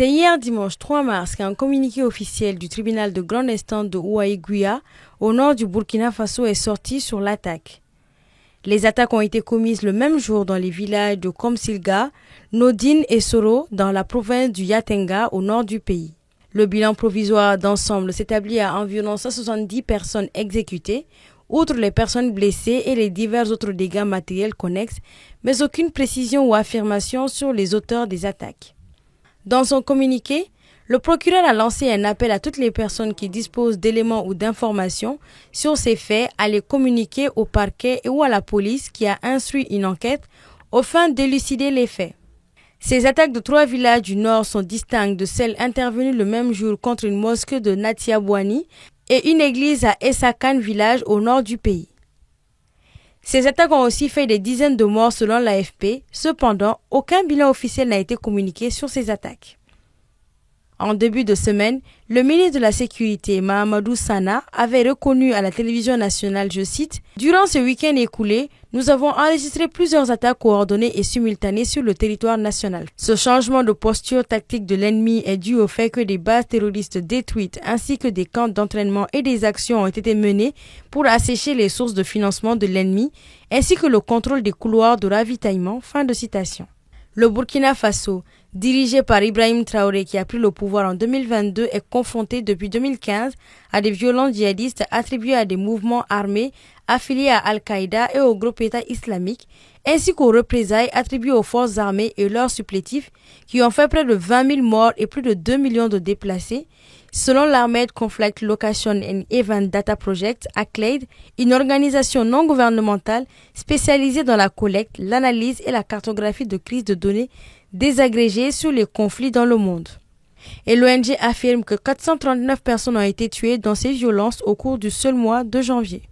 C'est hier dimanche 3 mars qu'un communiqué officiel du tribunal de grande instance de Ouaïgouya, au nord du Burkina Faso, est sorti sur l'attaque. Les attaques ont été commises le même jour dans les villages de Komsilga, Nodine et Soro dans la province du Yatenga au nord du pays. Le bilan provisoire d'ensemble s'établit à environ 170 personnes exécutées, outre les personnes blessées et les divers autres dégâts matériels connexes, mais aucune précision ou affirmation sur les auteurs des attaques. Dans son communiqué, le procureur a lancé un appel à toutes les personnes qui disposent d'éléments ou d'informations sur ces faits à les communiquer au parquet ou à la police qui a instruit une enquête aux fins d'élucider les faits. Ces attaques de 3 villages du nord sont distinctes de celles intervenues le même jour contre une mosquée de Natiabouani et une église à Essakan village au nord du pays. Ces attaques ont aussi fait des dizaines de morts selon l'AFP. Cependant, aucun bilan officiel n'a été communiqué sur ces attaques. En début de semaine, le ministre de la Sécurité, Mahamadou Sana, avait reconnu à la télévision nationale, je cite, « Durant ce week-end écoulé, nous avons enregistré plusieurs attaques coordonnées et simultanées sur le territoire national. Ce changement de posture tactique de l'ennemi est dû au fait que des bases terroristes détruites ainsi que des camps d'entraînement et des actions ont été menées pour assécher les sources de financement de l'ennemi ainsi que le contrôle des couloirs de ravitaillement. » Fin de citation. Le Burkina Faso, dirigé par Ibrahim Traoré qui a pris le pouvoir en 2022, est confronté depuis 2015 à des violences djihadistes attribuées à des mouvements armés affiliés à Al-Qaïda et au groupe État islamique, ainsi qu'aux représailles attribuées aux forces armées et leurs supplétifs qui ont fait près de 20 000 morts et plus de 2 millions de déplacés, selon l'Armed Conflict Location and Event Data Project, ACLED, une organisation non gouvernementale spécialisée dans la collecte, l'analyse et la cartographie de crises de données désagrégées sur les conflits dans le monde. Et l'ONG affirme que 439 personnes ont été tuées dans ces violences au cours du seul mois de janvier.